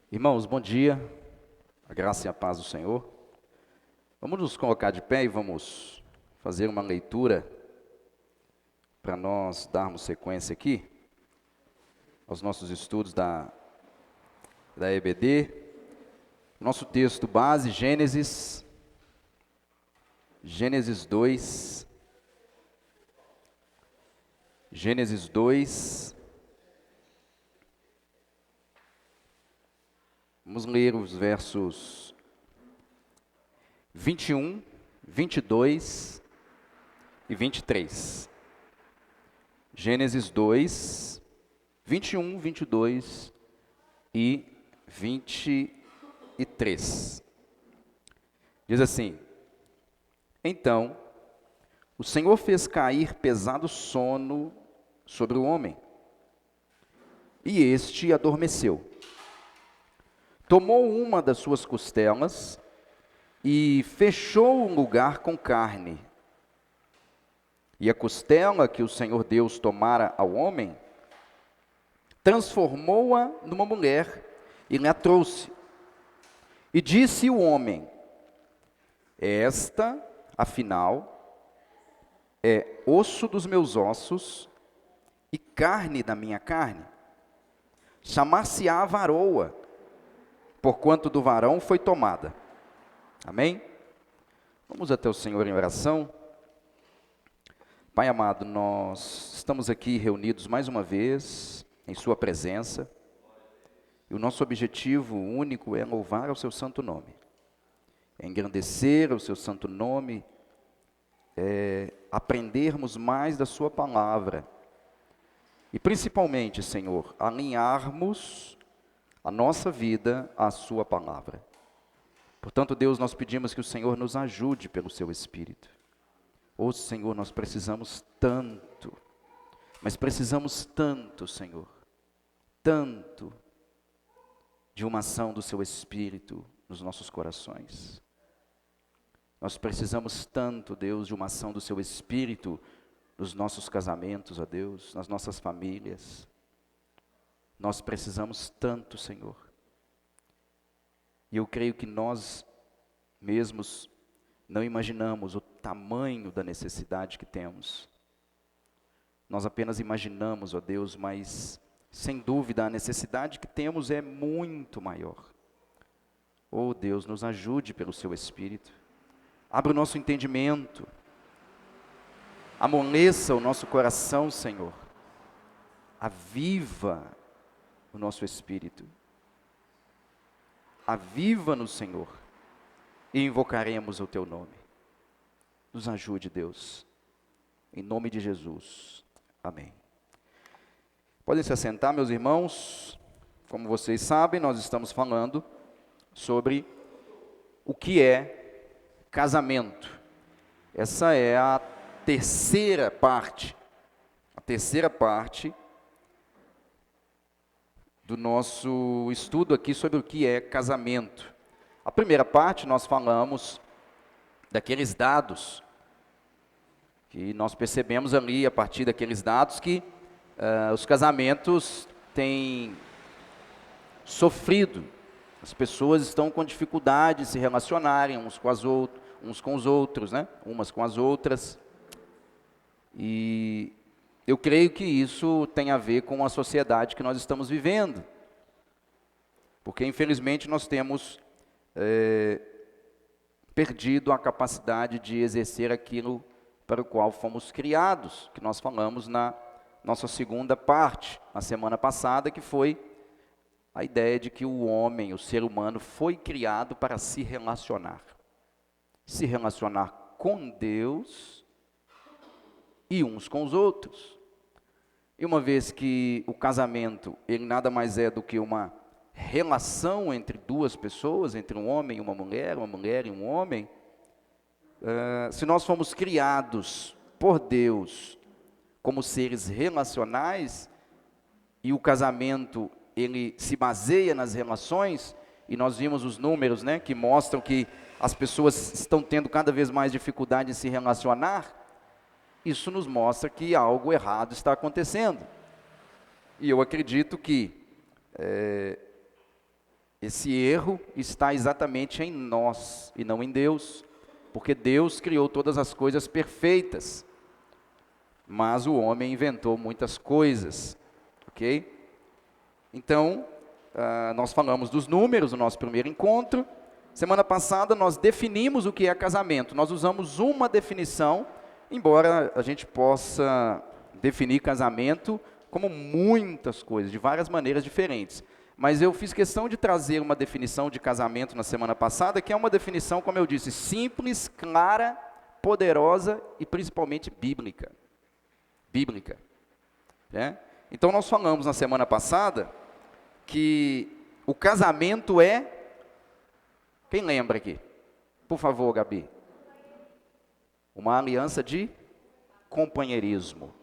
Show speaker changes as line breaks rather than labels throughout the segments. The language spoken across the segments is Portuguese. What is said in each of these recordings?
Irmãos, bom dia, a graça e a paz do Senhor. Vamos nos colocar de pé e vamos fazer uma leitura para nós darmos sequência aqui aos nossos estudos da EBD. Nosso texto base, Gênesis 2. Gênesis 2. Vamos ler os versos 21, 22 e 23. Gênesis 2, 21, 22 e 23. Diz assim: Então, o Senhor fez cair pesado sono sobre o homem, e este adormeceu. Tomou uma das suas costelas e fechou um lugar com carne. E a costela que o Senhor Deus tomara ao homem, transformou-a numa mulher e lhe a trouxe. E disse o homem: Esta, afinal, é osso dos meus ossos e carne da minha carne. Chamar-se-á varoa, porquanto do varão foi tomada. Amém? Vamos até o Senhor em oração. Pai amado, nós estamos aqui reunidos mais uma vez em sua presença. E o nosso objetivo único é louvar ao seu santo nome. É engrandecer o seu santo nome, é aprendermos mais da sua palavra. E principalmente, Senhor, alinharmos a nossa vida à sua palavra. Portanto, Deus, nós pedimos que o Senhor nos ajude pelo seu Espírito. Ô Senhor, nós precisamos tanto, mas precisamos tanto, Senhor, tanto de uma ação do seu Espírito nos nossos corações. Nós precisamos tanto, Deus, de uma ação do seu Espírito nos nossos casamentos, ó Deus, nas nossas famílias. Nós precisamos tanto, Senhor. E eu creio que nós mesmos não imaginamos o tamanho da necessidade que temos. Nós apenas imaginamos, ó Deus, mas sem dúvida a necessidade que temos é muito maior. Ó Deus, nos ajude pelo seu Espírito. Abra o nosso entendimento. Amoleça o nosso coração, Senhor. Aviva o nosso espírito. Aviva-nos, Senhor, e invocaremos o teu nome. Nos ajude, Deus, em nome de Jesus. Amém. Podem se assentar, meus irmãos. Como vocês sabem, nós estamos falando sobre o que é casamento. Essa é a terceira parte do nosso estudo aqui sobre o que é casamento. A primeira parte nós falamos daqueles dados, que nós percebemos ali a partir daqueles dados que os casamentos têm sofrido, as pessoas estão com dificuldade de se relacionarem uns com os outros, né? Umas com as outras, e eu creio que isso tem a ver com a sociedade que nós estamos vivendo, porque infelizmente nós temos perdido a capacidade de exercer aquilo para o qual fomos criados, que nós falamos na nossa segunda parte, na semana passada, que foi a ideia de que o homem, o ser humano, foi criado para se relacionar com Deus e uns com os outros. E uma vez que o casamento, ele nada mais é do que uma relação entre duas pessoas, entre um homem e uma mulher e um homem, se nós fomos criados por Deus como seres relacionais, e o casamento, ele se baseia nas relações, e nós vimos os números, né, que mostram que as pessoas estão tendo cada vez mais dificuldade em se relacionar. Isso nos mostra que algo errado está acontecendo. E eu acredito que Esse erro está exatamente em nós e não em Deus, porque Deus criou todas as coisas perfeitas, mas o homem inventou muitas coisas, ok? Então, nós falamos dos números no nosso primeiro encontro. Semana passada nós definimos o que é casamento. Nós usamos uma definição, embora a gente possa definir casamento como muitas coisas, de várias maneiras diferentes. Mas eu fiz questão de trazer uma definição de casamento na semana passada, que é uma definição, como eu disse, simples, clara, poderosa e principalmente bíblica. Bíblica. Né? Então nós falamos na semana passada que o casamento é... Quem lembra aqui? Por favor, Gabi. Uma aliança de companheirismo.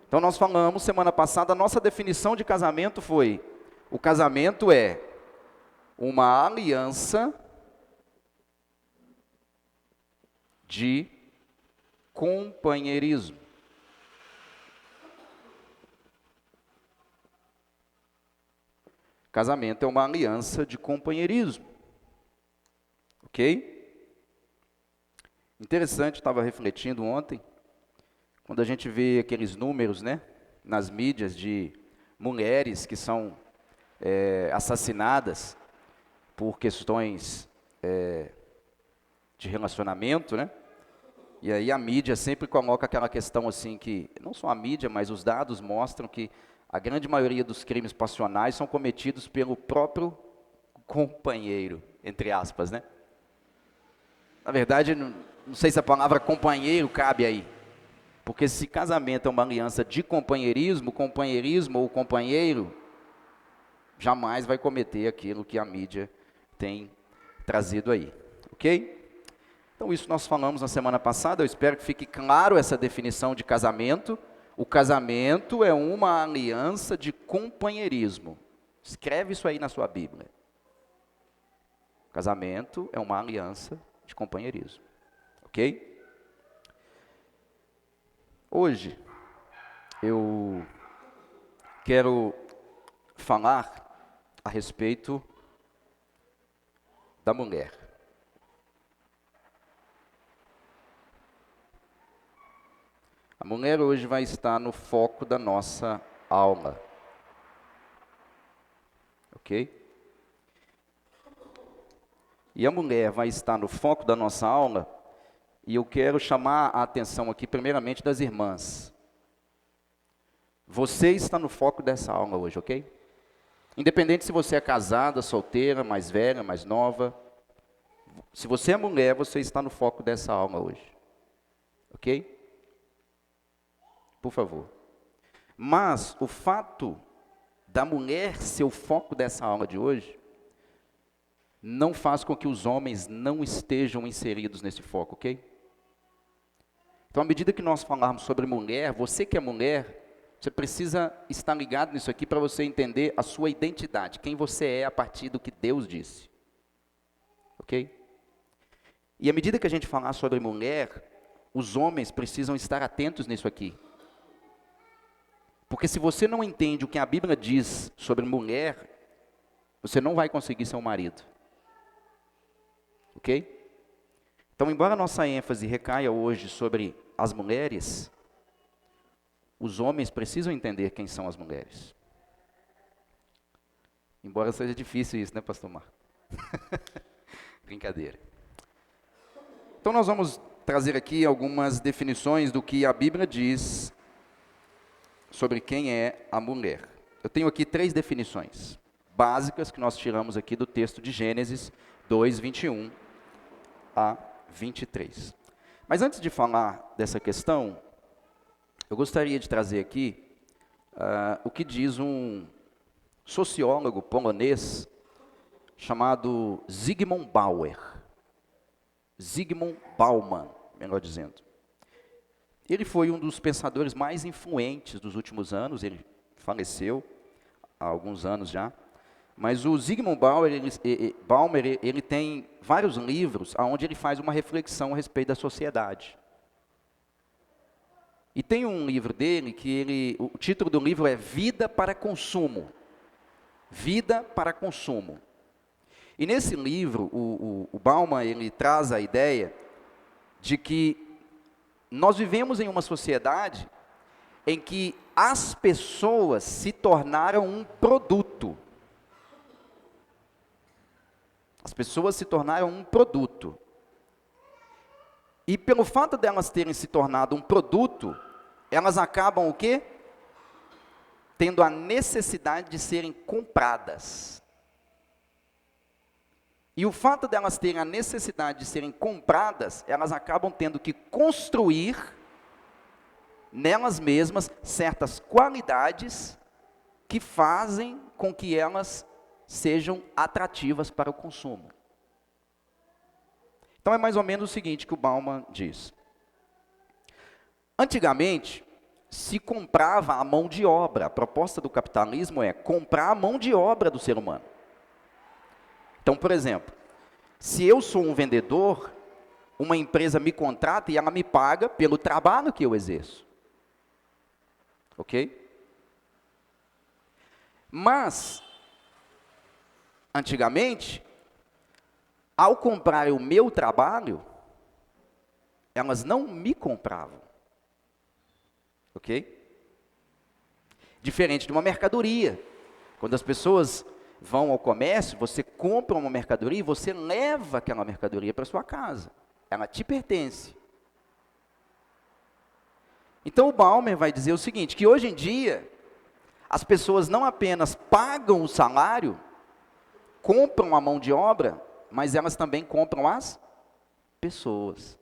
Então nós falamos semana passada, a nossa definição de casamento foi: o casamento é uma aliança de companheirismo. Casamento é uma aliança de companheirismo. Ok? Interessante, estava refletindo ontem, quando a gente vê aqueles números, né, nas mídias de mulheres que são assassinadas por questões de relacionamento, né? E aí a mídia sempre coloca aquela questão assim que, não só a mídia, mas os dados mostram que a grande maioria dos crimes passionais são cometidos pelo próprio companheiro, entre aspas, né? Na verdade, não sei se a palavra companheiro cabe aí. Porque se casamento é uma aliança de companheirismo, companheirismo ou companheiro, jamais vai cometer aquilo que a mídia tem trazido aí, ok? Então isso nós falamos na semana passada, eu espero que fique claro essa definição de casamento. O casamento é uma aliança de companheirismo. Escreve isso aí na sua Bíblia. Casamento é uma aliança de companheirismo, ok? Hoje, eu quero falar a respeito da mulher. A mulher hoje vai estar no foco da nossa aula. Ok? E a mulher vai estar no foco da nossa aula. E eu quero chamar a atenção aqui, primeiramente, das irmãs. Você está no foco dessa aula hoje, ok? Independente se você é casada, solteira, mais velha, mais nova. Se você é mulher, você está no foco dessa aula hoje. Ok? Por favor. Mas o fato da mulher ser o foco dessa aula de hoje, não faz com que os homens não estejam inseridos nesse foco, ok? Então, à medida que nós falarmos sobre mulher, você que é mulher, você precisa estar ligado nisso aqui para você entender a sua identidade, quem você é a partir do que Deus disse. Ok? E à medida que a gente falar sobre mulher, os homens precisam estar atentos nisso aqui. Porque se você não entende o que a Bíblia diz sobre mulher, você não vai conseguir ser um marido. Ok? Então, embora a nossa ênfase recaia hoje sobre as mulheres, os homens precisam entender quem são as mulheres. Embora seja difícil isso, né, pastor Marco? Brincadeira. Então, nós vamos trazer aqui algumas definições do que a Bíblia diz sobre quem é a mulher. Eu tenho aqui 3 definições básicas que nós tiramos aqui do texto de Gênesis 2, 21 a 23. Mas antes de falar dessa questão, eu gostaria de trazer aqui o que diz um sociólogo polonês chamado Zygmunt Bauer. Zygmunt Bauman, melhor dizendo. Ele foi um dos pensadores mais influentes dos últimos anos, faleceu há alguns anos já. Mas o Zygmunt Bauer, ele tem vários livros onde ele faz uma reflexão a respeito da sociedade. E tem um livro dele que o título do livro é Vida para Consumo. vida para consumo. E nesse livro, o Bauman, ele traz a ideia de que nós vivemos em uma sociedade em que as pessoas se tornaram um produto. As pessoas se tornaram um produto. E pelo fato delas terem se tornado um produto, elas acabam o quê? Tendo a necessidade de serem compradas. E o fato delas terem a necessidade de serem compradas, elas acabam tendo que construir nelas mesmas certas qualidades que fazem com que elas sejam atrativas para o consumo. Então é mais ou menos o seguinte que o Bauman diz. Antigamente, se comprava a mão de obra. A proposta do capitalismo é comprar a mão de obra do ser humano. Então, por exemplo, se eu sou um vendedor, uma empresa me contrata e ela me paga pelo trabalho que eu exerço. Ok? Mas, antigamente, ao comprar o meu trabalho, elas não me compravam. Ok? Diferente de uma mercadoria. Quando as pessoas vão ao comércio, você compra uma mercadoria e você leva aquela mercadoria para sua casa. Ela te pertence. Então o Bauman vai dizer o seguinte, que hoje em dia, as pessoas não apenas pagam o salário, compram a mão de obra, mas elas também compram as pessoas.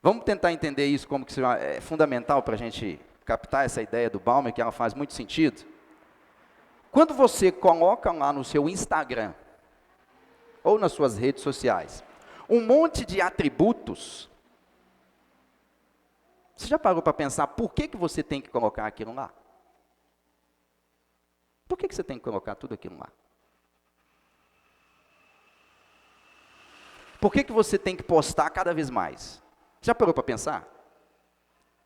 Vamos tentar entender isso, como que isso é fundamental para a gente captar essa ideia do Bauman, que ela faz muito sentido. Quando você coloca lá no seu Instagram, ou nas suas redes sociais, um monte de atributos, você já parou para pensar por que você tem que colocar aquilo lá? Por que você tem que colocar tudo aquilo lá? Por que você tem que postar cada vez mais? Já parou para pensar?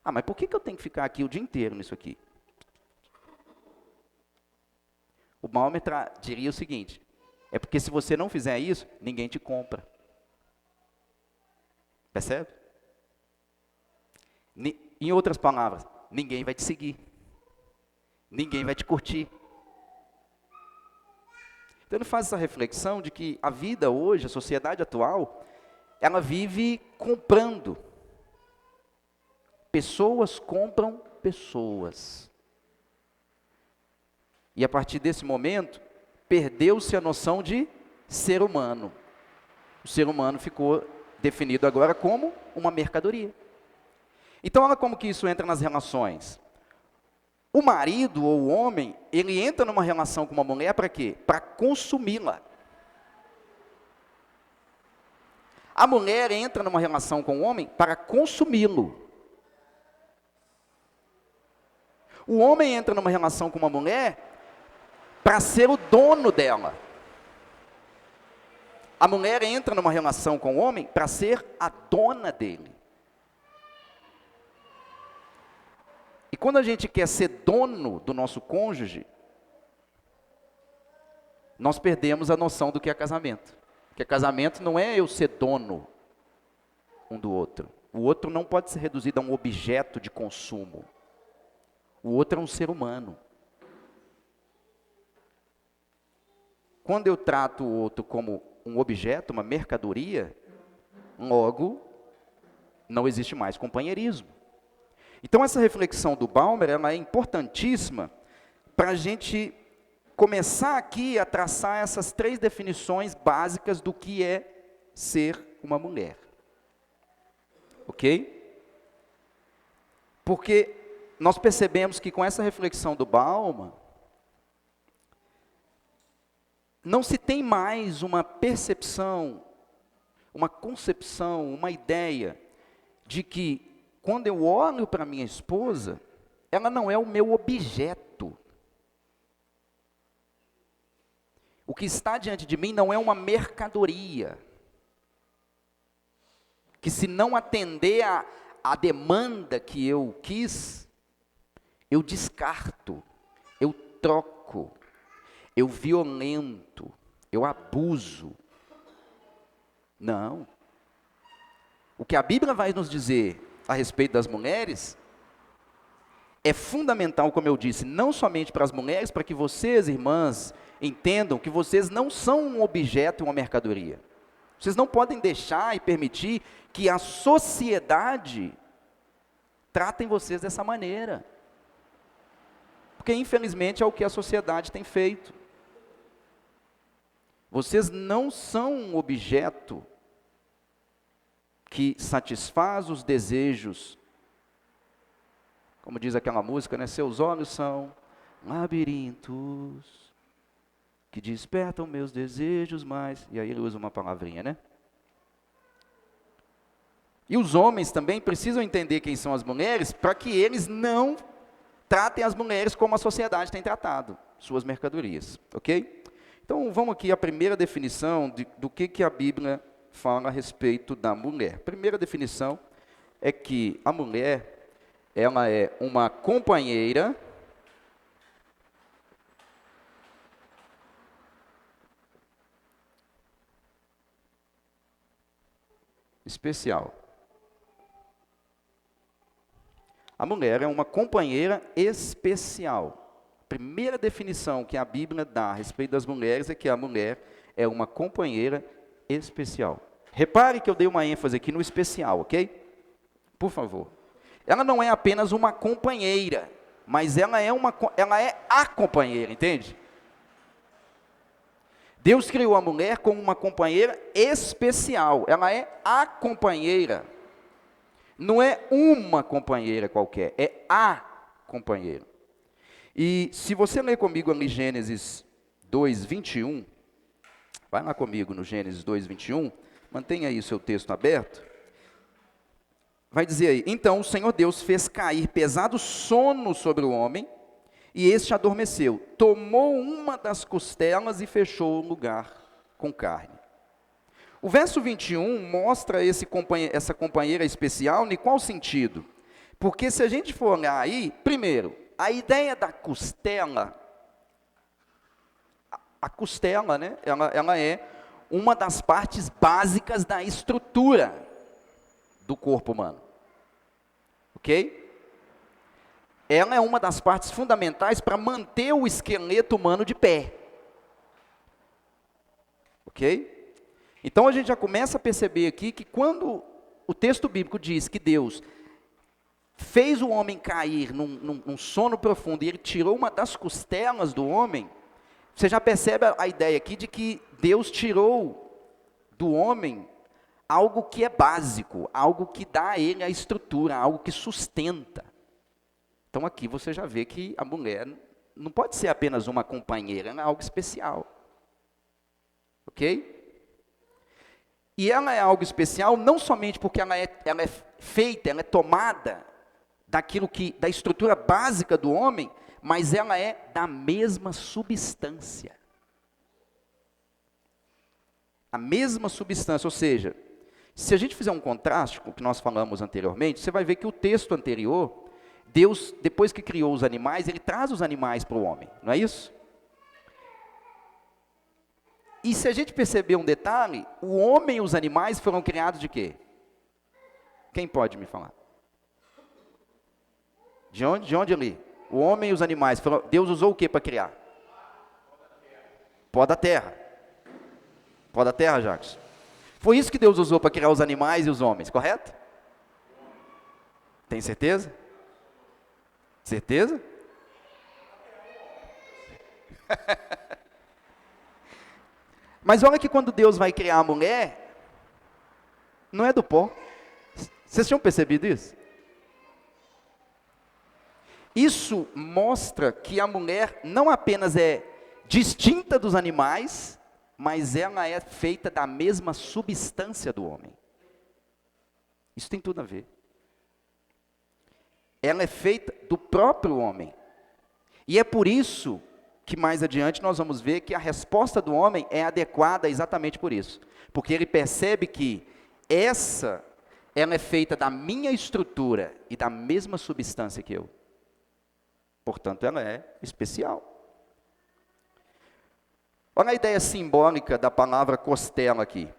Ah, mas por que eu tenho que ficar aqui o dia inteiro nisso aqui? O Bauman diria o seguinte, é porque se você não fizer isso, ninguém te compra. Percebe? Em outras palavras, ninguém vai te seguir. Ninguém vai te curtir. Então ele faz essa reflexão de que a vida hoje, a sociedade atual, ela vive comprando. Pessoas compram pessoas. E a partir desse momento, perdeu-se a noção de ser humano. O ser humano ficou definido agora como uma mercadoria. Então, olha como que isso entra nas relações. O marido ou o homem, ele entra numa relação com uma mulher para quê? Para consumi-la. A mulher entra numa relação com o homem para consumi-lo. O homem entra numa relação com uma mulher para ser o dono dela. A mulher entra numa relação com o homem para ser a dona dele. E quando a gente quer ser dono do nosso cônjuge, nós perdemos a noção do que é casamento. Porque casamento não é eu ser dono um do outro. O outro não pode ser reduzido a um objeto de consumo. O outro é um ser humano. Quando eu trato o outro como um objeto, uma mercadoria, logo, não existe mais companheirismo. Então essa reflexão do Bauman, ela é importantíssima para a gente começar aqui a traçar essas 3 definições básicas do que é ser uma mulher. Ok? Porque nós percebemos que com essa reflexão do Bauman, não se tem mais uma percepção, uma concepção, uma ideia de que quando eu olho para minha esposa, ela não é o meu objeto. O que está diante de mim não é uma mercadoria. Que se não atender a demanda que eu quis, eu descarto, eu troco. troco, eu violento, eu abuso. Não. O que a Bíblia vai nos dizer a respeito das mulheres é fundamental, como eu disse, não somente para as mulheres, para que vocês, irmãs, entendam que vocês não são um objeto e uma mercadoria. Vocês não podem deixar e permitir que a sociedade tratem vocês dessa maneira. Porque, infelizmente, é o que a sociedade tem feito. Vocês não são um objeto que satisfaz os desejos, como diz aquela música, né? Seus olhos são labirintos que despertam meus desejos mais. E aí ele usa uma palavrinha, né? E os homens também precisam entender quem são as mulheres, para que eles não tratem as mulheres como a sociedade tem tratado, suas mercadorias, ok? Então vamos aqui à primeira definição do que a Bíblia fala a respeito da mulher. Primeira definição é que a mulher, ela é uma companheira especial. A mulher é uma companheira especial. Primeira definição que a Bíblia dá a respeito das mulheres é que a mulher é uma companheira especial. Repare que eu dei uma ênfase aqui no especial, ok? Por favor. Ela não é apenas uma companheira, mas ela é a companheira, entende? Deus criou a mulher como uma companheira especial. Ela é a companheira. Não é uma companheira qualquer, é a companheira. E se você ler comigo ali Gênesis 2:21, vai lá comigo no Gênesis 2:21, mantenha aí o seu texto aberto. Vai dizer aí: então o Senhor Deus fez cair pesado sono sobre o homem, e este adormeceu. Tomou uma das costelas e fechou o lugar com carne. O verso 21 mostra essa companheira especial em qual sentido? Porque se a gente for olhar aí, primeiro, a ideia da costela, a costela, né, ela é uma das partes básicas da estrutura do corpo humano. Ok? Ela é uma das partes fundamentais para manter o esqueleto humano de pé. Ok? Então a gente já começa a perceber aqui que quando o texto bíblico diz que Deus fez o homem cair num sono profundo e ele tirou uma das costelas do homem, você já percebe a ideia aqui de que Deus tirou do homem algo que é básico, algo que dá a ele a estrutura, algo que sustenta. Então aqui você já vê que a mulher não pode ser apenas uma companheira, ela é algo especial. Ok? E ela é algo especial não somente porque ela é feita, ela é tomada da estrutura básica do homem, mas ela é da mesma substância. A mesma substância, ou seja, se a gente fizer um contraste com o que nós falamos anteriormente, você vai ver que o texto anterior, Deus, depois que criou os animais, Ele traz os animais para o homem, não é isso? E se a gente perceber um detalhe, o homem e os animais foram criados de quê? Quem pode me falar? De onde? De onde ali? O homem e os animais. Deus usou o que para criar? Pó da terra. Pó da terra, Jacques. Foi isso que Deus usou para criar os animais e os homens, correto? Tem certeza? Certeza? Mas olha que quando Deus vai criar a mulher, não é do pó. Vocês tinham percebido isso? Isso mostra que a mulher não apenas é distinta dos animais, mas ela é feita da mesma substância do homem. Isso tem tudo a ver. Ela é feita do próprio homem. E é por isso que mais adiante nós vamos ver que a resposta do homem é adequada exatamente por isso. Porque ele percebe que ela é feita da minha estrutura e da mesma substância que eu. Portanto, ela é especial. Olha a ideia simbólica da palavra costela aqui.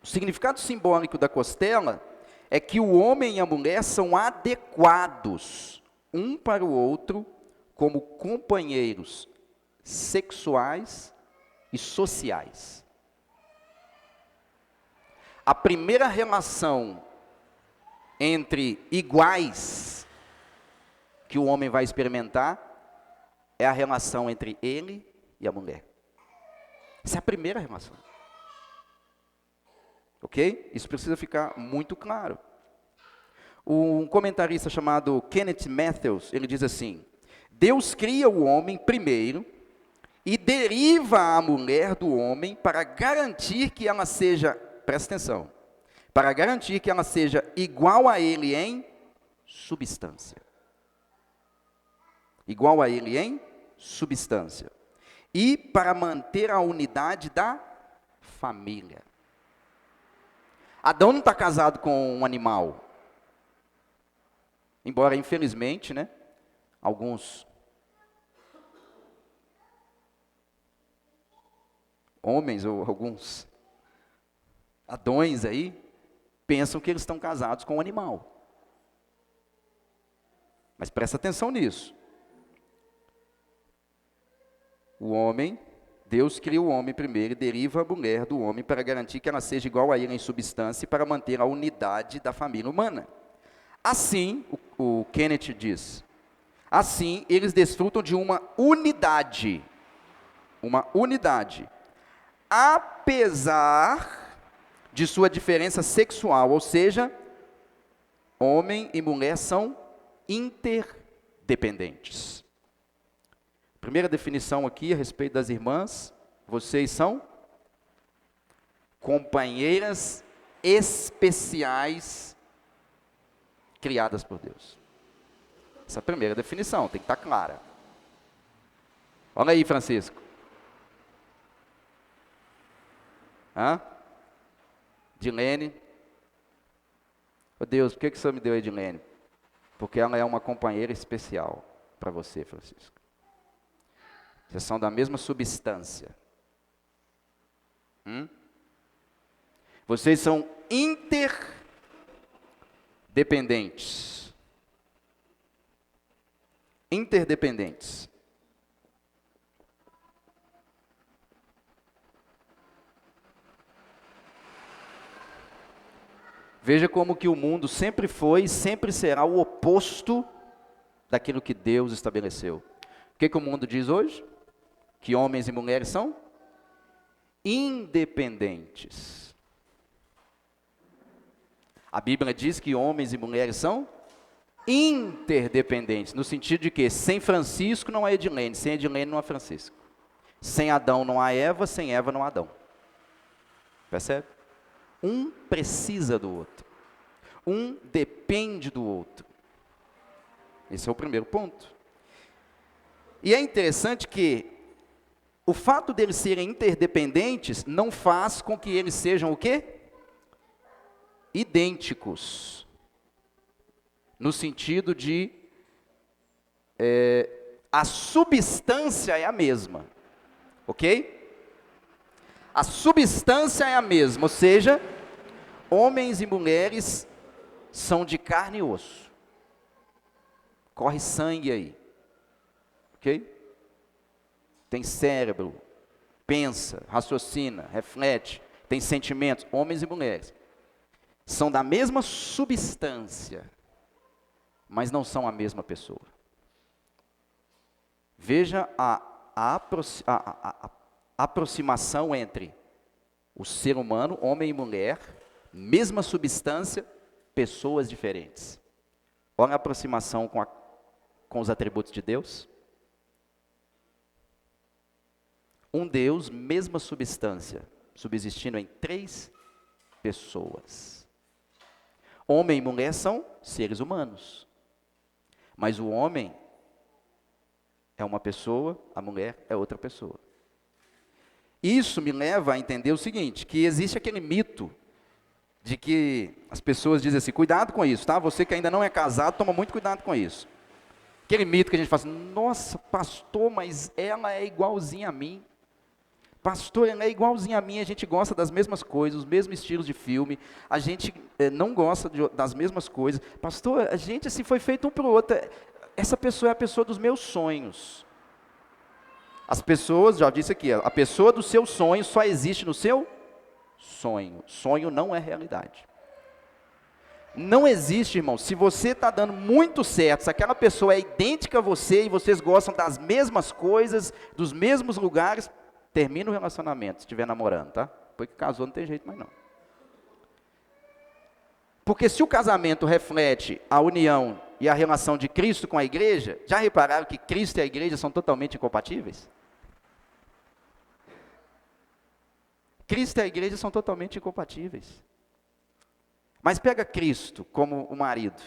O significado simbólico da costela é que o homem e a mulher são adequados um para o outro como companheiros sexuais e sociais. A primeira relação entre iguais que o homem vai experimentar é a relação entre ele e a mulher. Essa é a primeira relação. Ok? Isso precisa ficar muito claro. Um comentarista chamado Kenneth Matthews, ele diz assim: Deus cria o homem primeiro e deriva a mulher do homem para garantir que ela seja, presta atenção, para garantir que ela seja igual a ele em substância. Igual a ele em substância. E para manter a unidade da família. Adão não está casado com um animal. Embora, infelizmente, né, alguns homens ou alguns Adões aí pensam que eles estão casados com um animal. Mas presta atenção nisso. O homem, Deus cria o homem primeiro e deriva a mulher do homem para garantir que ela seja igual a ele em substância e para manter a unidade da família humana. Assim, o Kenneth diz, assim eles desfrutam de uma unidade, apesar de sua diferença sexual, ou seja, homem e mulher são interdependentes. Primeira definição aqui a respeito das irmãs: vocês são companheiras especiais criadas por Deus. Essa é a primeira definição, tem que estar clara. Olha aí, Francisco. Dilene. Oh Deus, por que o Senhor me deu a Dilene? Porque ela é uma companheira especial para você, Francisco. Vocês são da mesma substância. Vocês são interdependentes. Interdependentes. Veja como que o mundo sempre foi e sempre será o oposto daquilo que Deus estabeleceu. O que o mundo diz hoje? Que homens e mulheres são independentes. A Bíblia diz que homens e mulheres são interdependentes, no sentido de que sem Francisco não há Edilene, sem Edilene não há Francisco. Sem Adão não há Eva, sem Eva não há Adão. Percebe? Um precisa do outro. Um depende do outro. Esse é o primeiro ponto. E é interessante que o fato deles serem interdependentes não faz com que eles sejam o quê? Idênticos. No sentido de a substância é a mesma. Ok? A substância é a mesma, ou seja, homens e mulheres são de carne e osso. Corre sangue aí. Ok? Tem cérebro, pensa, raciocina, reflete, tem sentimentos, homens e mulheres. São da mesma substância, mas não são a mesma pessoa. Veja a aproximação entre o ser humano, homem e mulher, mesma substância, pessoas diferentes. Olha a aproximação com os atributos de Deus. Um Deus, mesma substância, subsistindo em 3 pessoas. Homem e mulher são seres humanos. Mas o homem é uma pessoa, a mulher é outra pessoa. Isso me leva a entender o seguinte, que existe aquele mito de que as pessoas dizem assim, cuidado com isso, tá? Você que ainda não é casado, toma muito cuidado com isso. Aquele mito que a gente fala assim, nossa, pastor, mas ela é igualzinha a mim. Pastor, ela é igualzinha a mim, a gente gosta das mesmas coisas, os mesmos estilos de filme, a gente não gosta das mesmas coisas. Pastor, a gente assim foi feito um para o outro. Essa pessoa é a pessoa dos meus sonhos. As pessoas, já disse aqui, a pessoa do seu sonho só existe no seu sonho. Sonho não é realidade. Não existe, irmão, se você está dando muito certo, se aquela pessoa é idêntica a você e vocês gostam das mesmas coisas, dos mesmos lugares, termina o relacionamento, se estiver namorando, tá? Porque casou não tem jeito mais não. Porque se o casamento reflete a união e a relação de Cristo com a igreja, já repararam que Cristo e a igreja são totalmente incompatíveis? Cristo e a igreja são totalmente incompatíveis. Mas pega Cristo como o marido.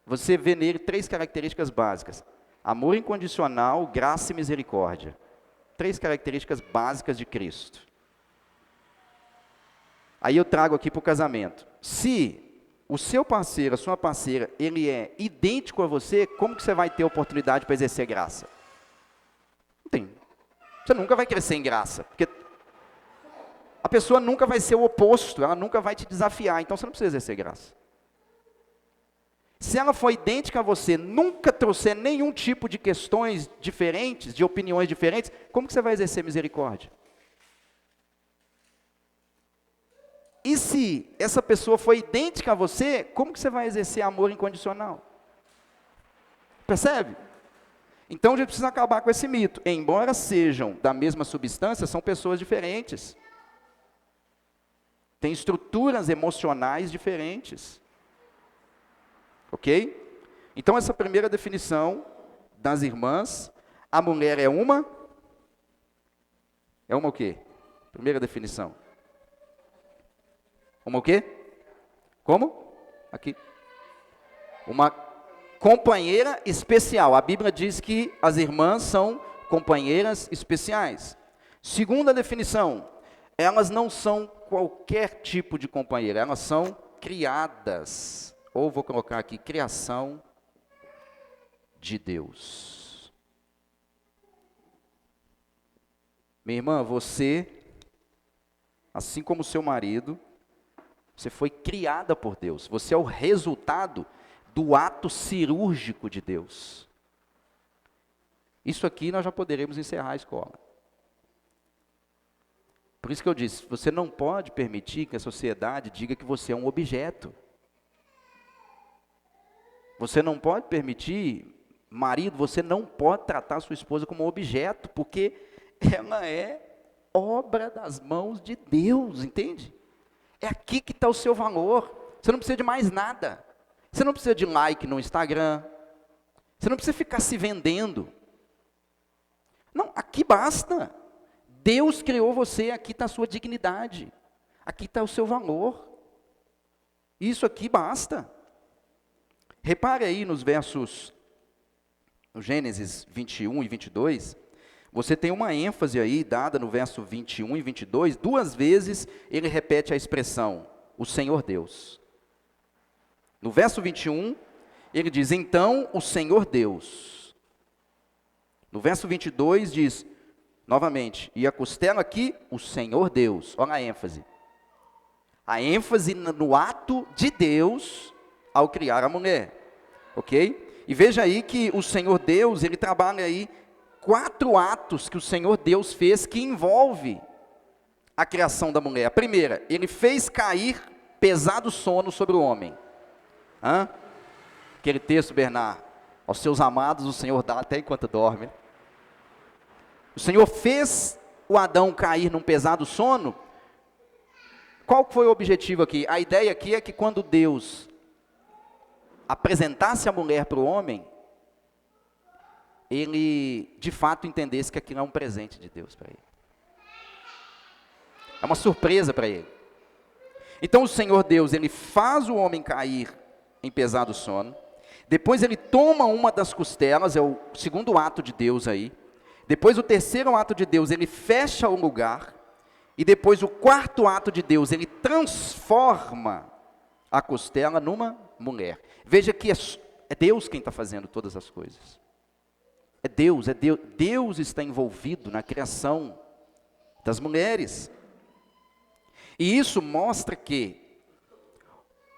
Você vê nele 3 características básicas: amor incondicional, graça e misericórdia. 3 características básicas de Cristo. Aí eu trago aqui para o casamento. Se o seu parceiro, a sua parceira, ele é idêntico a você, como que você vai ter oportunidade para exercer graça? Não tem. Você nunca vai crescer em graça, porque a pessoa nunca vai ser o oposto, ela nunca vai te desafiar, então você não precisa exercer graça. Se ela for idêntica a você, nunca trouxer nenhum tipo de questões diferentes, de opiniões diferentes, como que você vai exercer misericórdia? E se essa pessoa for idêntica a você, como que você vai exercer amor incondicional? Percebe? Então a gente precisa acabar com esse mito. Embora sejam da mesma substância, são pessoas diferentes. Têm estruturas emocionais diferentes. Ok? Então essa primeira definição das irmãs, a mulher é uma o quê? Primeira definição. Uma o quê? Como? Aqui. Uma companheira especial. A Bíblia diz que as irmãs são companheiras especiais. Segunda definição, elas não são qualquer tipo de companheira, elas são criadas. Ou vou colocar aqui, criação de Deus. Minha irmã, você, assim como seu marido, você foi criada por Deus. Você é o resultado do ato cirúrgico de Deus. Isso aqui nós já poderemos encerrar a escola. Por isso que eu disse, você não pode permitir que a sociedade diga que você é um objeto. Você não pode permitir, marido, você não pode tratar sua esposa como um objeto, porque ela é obra das mãos de Deus, entende? É aqui que está o seu valor. Você não precisa de mais nada. Você não precisa de like no Instagram. Você não precisa ficar se vendendo. Não, aqui basta. Deus criou você, aqui está a sua dignidade. Aqui está o seu valor. Isso aqui basta. Repare aí nos versos, no Gênesis 21 e 22, você tem uma ênfase aí dada no verso 21 e 22, 2 vezes ele repete a expressão, o Senhor Deus. No verso 21, ele diz, então o Senhor Deus. No verso 22 diz, novamente, e a costela aqui, o Senhor Deus. Olha a ênfase. A ênfase no ato de Deus ao criar a mulher. Ok? E veja aí que o Senhor Deus, ele trabalha aí 4 atos que o Senhor Deus fez que envolve a criação da mulher. A primeira, ele fez cair pesado sono sobre o homem. Aquele texto, Bernard, aos seus amados o Senhor dá até enquanto dorme. O Senhor fez o Adão cair num pesado sono. Qual foi o objetivo aqui? A ideia aqui é que quando Deus apresentasse a mulher para o homem, ele de fato entendesse que aquilo é um presente de Deus para ele. É uma surpresa para ele. Então o Senhor Deus, ele faz o homem cair em pesado sono. Depois ele toma uma das costelas, é o segundo ato de Deus aí. Depois o terceiro ato de Deus, ele fecha o lugar. E depois o quarto ato de Deus, ele transforma a costela numa mulher. Veja que é Deus quem está fazendo todas as coisas. É Deus, é Deus. Deus está envolvido na criação das mulheres. E isso mostra que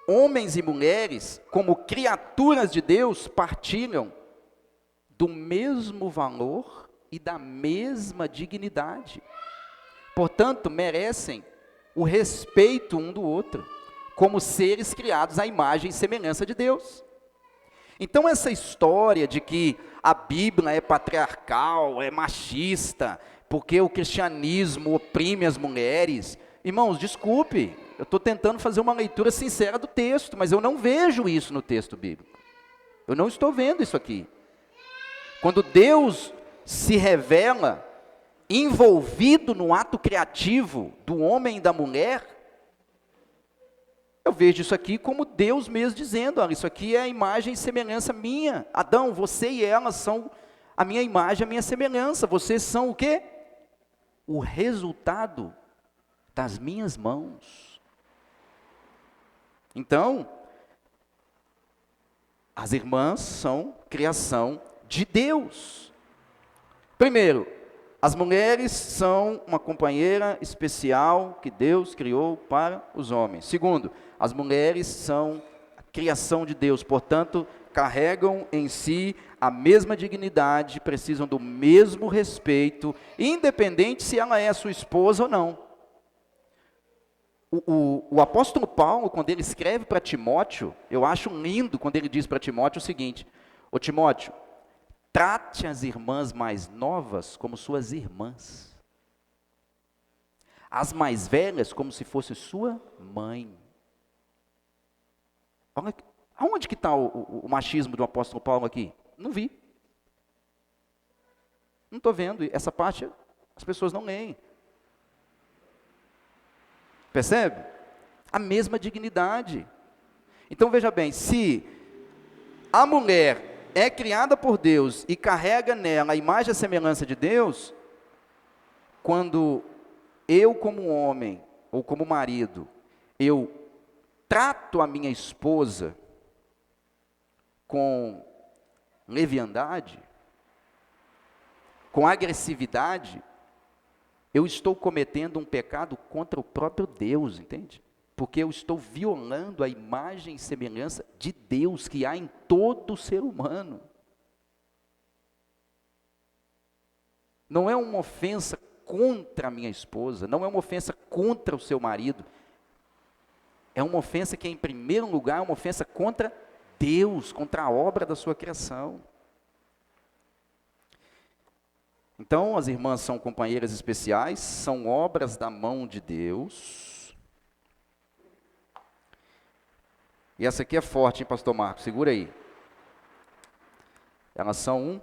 homens e mulheres, como criaturas de Deus, partilham do mesmo valor e da mesma dignidade. Portanto, merecem o respeito um do outro, como seres criados à imagem e semelhança de Deus. Então essa história de que a Bíblia é patriarcal, é machista, porque o cristianismo oprime as mulheres, irmãos, desculpe, eu estou tentando fazer uma leitura sincera do texto, mas eu não vejo isso no texto bíblico. Eu não estou vendo isso aqui. Quando Deus se revela envolvido no ato criativo do homem e da mulher, eu vejo isso aqui como Deus mesmo dizendo, olha, isso aqui é a imagem e semelhança minha. Adão, você e ela são a minha imagem, a minha semelhança. Vocês são o quê? O resultado das minhas mãos. Então, as irmãs são criação de Deus. Primeiro, as mulheres são uma companheira especial que Deus criou para os homens. Segundo, as mulheres são a criação de Deus, portanto, carregam em si a mesma dignidade, precisam do mesmo respeito, independente se ela é sua esposa ou não. O apóstolo Paulo, quando ele escreve para Timóteo, eu acho lindo quando ele diz para Timóteo o seguinte: ô Timóteo, trate as irmãs mais novas como suas irmãs, as mais velhas como se fosse sua mãe. Olha, aonde que está o machismo do apóstolo Paulo aqui? Não vi. Não estou vendo, essa parte as pessoas não leem. Percebe? A mesma dignidade. Então veja bem, se a mulher é criada por Deus e carrega nela a imagem e a semelhança de Deus, quando eu como homem, ou como marido, eu trato a minha esposa com leviandade, com agressividade, eu estou cometendo um pecado contra o próprio Deus, entende? Porque eu estou violando a imagem e semelhança de Deus que há em todo ser humano. Não é uma ofensa contra a minha esposa, não é uma ofensa contra o seu marido, é uma ofensa que, em primeiro lugar, é uma ofensa contra Deus, contra a obra da sua criação. Então, as irmãs são companheiras especiais, são obras da mão de Deus. E essa aqui é forte, hein, pastor Marcos? Segura aí. Elas são um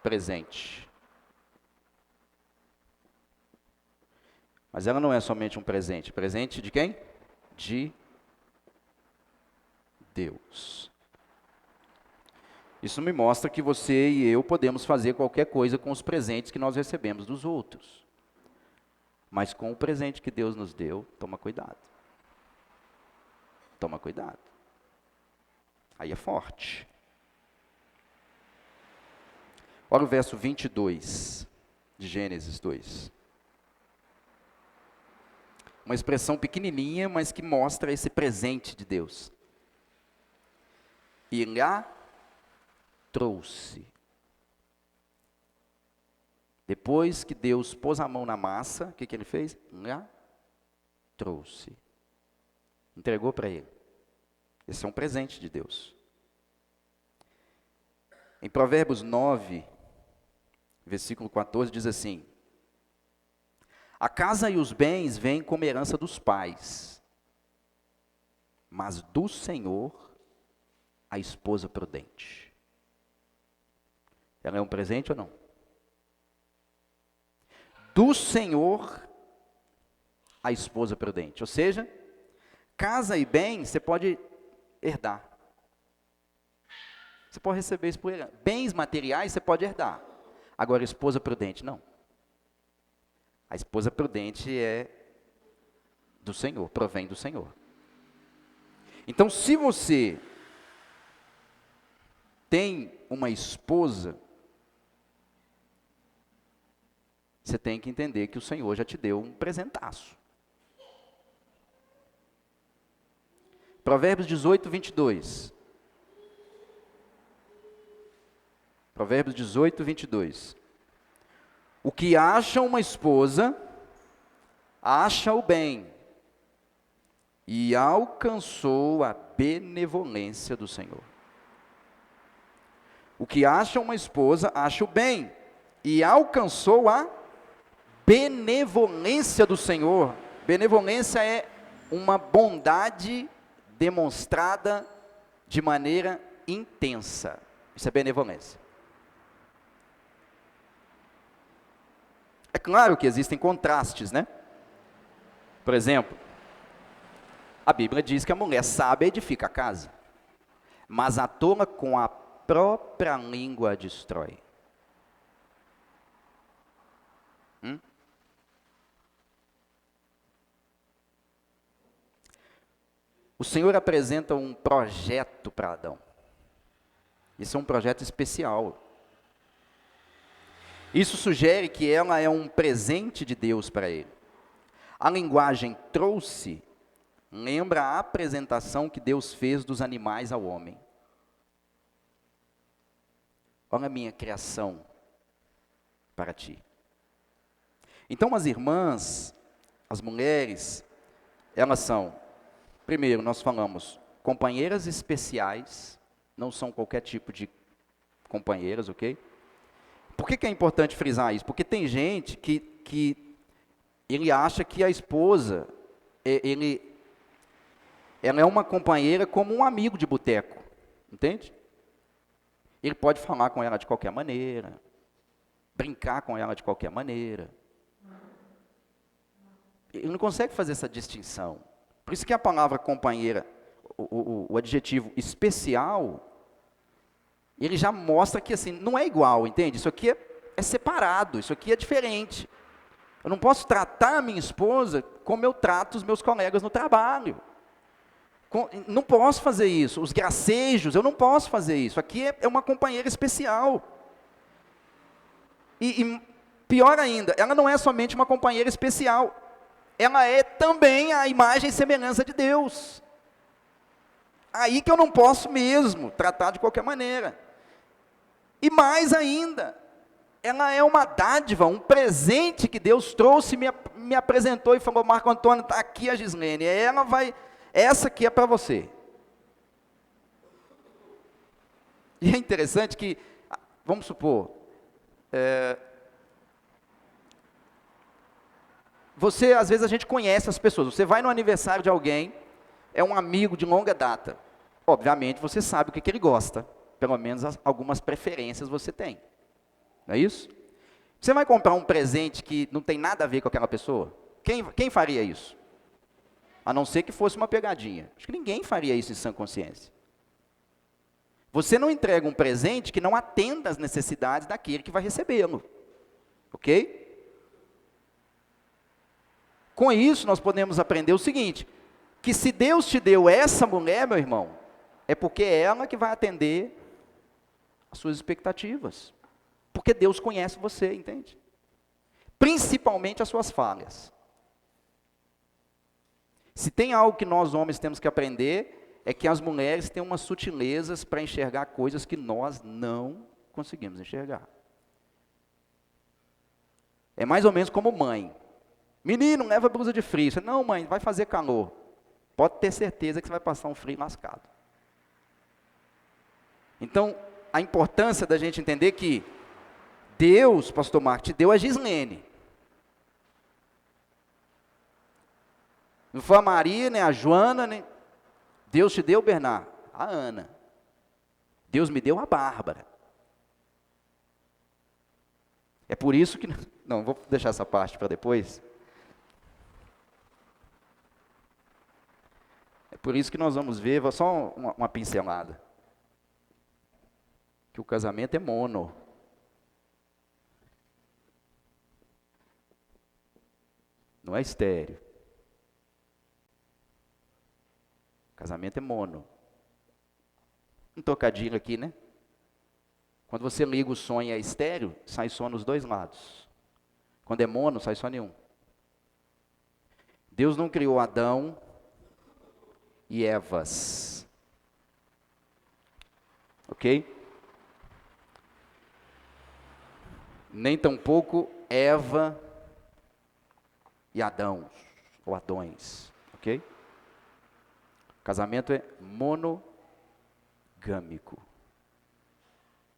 presente. Mas ela não é somente um presente. Presente de quem? De Deus. Isso me mostra que você e eu podemos fazer qualquer coisa com os presentes que nós recebemos dos outros. Mas com o presente que Deus nos deu, toma cuidado. Toma cuidado. Aí é forte. Olha o verso 22 de Gênesis 2. Uma expressão pequenininha, mas que mostra esse presente de Deus. E lá trouxe. Depois que Deus pôs a mão na massa, o que ele fez? Lá trouxe. Entregou para ele. Esse é um presente de Deus. Em Provérbios 9, versículo 14, diz assim: a casa e os bens vêm como herança dos pais, mas do Senhor a esposa prudente. Ela é um presente ou não? Do Senhor a esposa prudente. Ou seja, casa e bem você pode herdar. Você pode receber isso por herança. Bens materiais você pode herdar. Agora, esposa prudente, não. A esposa prudente é do Senhor, provém do Senhor. Então, se você tem uma esposa, você tem que entender que o Senhor já te deu um presentaço. Provérbios 18, 22. Provérbios 18, 22. O que acha uma esposa, acha o bem, e alcançou a benevolência do Senhor. O que acha uma esposa, acha o bem, e alcançou a benevolência do Senhor. Benevolência é uma bondade demonstrada de maneira intensa. Isso é benevolência. É claro que existem contrastes, né? Por exemplo, a Bíblia diz que a mulher sábia edifica a casa, mas a tola com a própria língua a destrói. O Senhor apresenta um projeto para Adão. Isso é um projeto especial. Isso sugere que ela é um presente de Deus para ele. A linguagem trouxe lembra a apresentação que Deus fez dos animais ao homem. Olha a minha criação para ti. Então as irmãs, as mulheres, elas são, primeiro nós falamos, companheiras especiais, não são qualquer tipo de companheiras, ok? Por que é importante frisar isso? Porque tem gente que ele acha que a esposa, ela é uma companheira como um amigo de boteco, entende? Ele pode falar com ela de qualquer maneira, brincar com ela de qualquer maneira. Ele não consegue fazer essa distinção. Por isso que a palavra companheira, o adjetivo especial, ele já mostra que assim, não é igual, entende? Isso aqui é separado, isso aqui é diferente. Eu não posso tratar a minha esposa como eu trato os meus colegas no trabalho. Não posso fazer isso. Os gracejos, eu não posso fazer isso. Aqui é uma companheira especial. E pior ainda, ela não é somente uma companheira especial. Ela é também a imagem e semelhança de Deus. Aí que eu não posso mesmo tratar de qualquer maneira. E mais ainda, ela é uma dádiva, um presente que Deus trouxe, me apresentou e falou: Marco Antônio, está aqui a Gislene, essa aqui é para você. E é interessante que, vamos supor, às vezes a gente conhece as pessoas, você vai no aniversário de alguém, é um amigo de longa data, obviamente você sabe o que ele gosta, pelo menos algumas preferências você tem, não é isso? Você vai comprar um presente que não tem nada a ver com aquela pessoa? Quem faria isso? A não ser que fosse uma pegadinha. Acho que ninguém faria isso em sã consciência. Você não entrega um presente que não atenda às necessidades daquele que vai recebê-lo, ok? Com isso, nós podemos aprender o seguinte, que se Deus te deu essa mulher, meu irmão, é porque é ela que vai atender as suas expectativas. Porque Deus conhece você, entende? Principalmente as suas falhas. Se tem algo que nós homens temos que aprender, é que as mulheres têm umas sutilezas para enxergar coisas que nós não conseguimos enxergar. É mais ou menos como mãe. Menino, leva blusa de frio. Você, não, mãe, vai fazer calor. Pode ter certeza que você vai passar um frio lascado. Então, a importância da gente entender que Deus, pastor Marco, te deu a Gislene. Não foi a Maria, nem a Joana, nem... Deus te deu, Bernardo, a Ana. Deus me deu a Bárbara. É por isso que... Não, vou deixar essa parte para depois. É por isso que nós vamos ver, só uma pincelada. Que o casamento é mono. Não é estéreo. Casamento é mono. Um trocadilho aqui, né? Quando você liga o som e é estéreo, sai som nos dois lados. Quando é mono, sai só nenhum. Deus não criou Adão e Evas. Ok? Nem tampouco Eva e Adão, ou Adões. Ok? O casamento é monogâmico.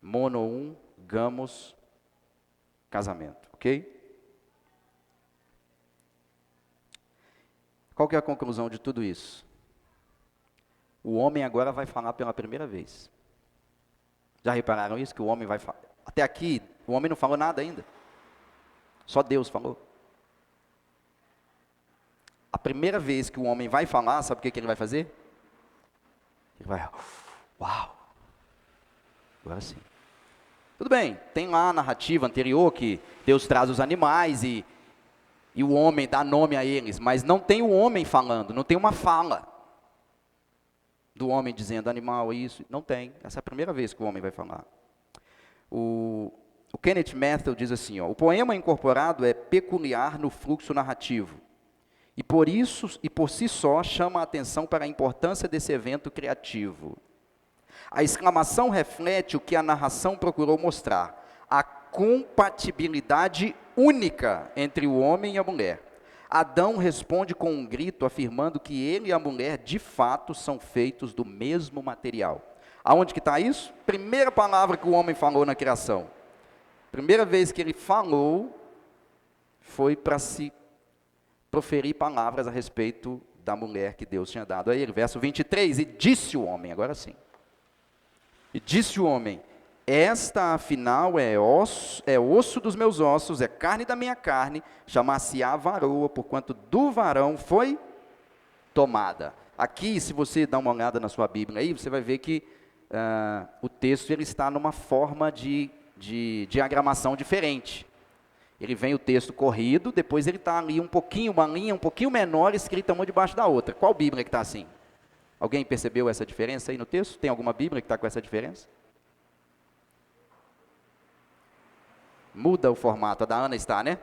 Mono um, gamos, casamento. Ok? Qual que é a conclusão de tudo isso? O homem agora vai falar pela primeira vez. Já repararam isso? Que o homem vai falar. Até aqui, o homem não falou nada ainda. Só Deus falou. A primeira vez que o homem vai falar, sabe o que ele vai fazer? Ele vai, uau, agora sim. Tudo bem, tem lá a narrativa anterior que Deus traz os animais e o homem dá nome a eles, mas não tem o homem falando, não tem uma fala do homem dizendo animal, isso, não tem. Essa é a primeira vez que o homem vai falar. O Kenneth Matthew diz assim, o poema incorporado é peculiar no fluxo narrativo, e por isso, e por si só, chama a atenção para a importância desse evento criativo. A exclamação reflete o que a narração procurou mostrar, a compatibilidade única entre o homem e a mulher. Adão responde com um grito, afirmando que ele e a mulher, de fato, são feitos do mesmo material. Aonde que está isso? Primeira palavra que o homem falou na criação. Primeira vez que ele falou, foi para se proferir palavras a respeito da mulher que Deus tinha dado a ele. Verso 23, e disse o homem, agora sim. E disse o homem, esta afinal é osso dos meus ossos, é carne da minha carne, chamar-se-á varoa, porquanto do varão foi tomada. Aqui, se você dá uma olhada na sua Bíblia aí, você vai ver que o texto ele está numa forma de diagramação diferente. Ele vem o texto corrido, depois ele está ali uma linha um pouquinho menor, escrita uma debaixo da outra. Qual Bíblia que está assim? Alguém percebeu essa diferença aí no texto? Tem alguma Bíblia que está com essa diferença? Muda o formato, a da Ana está, né?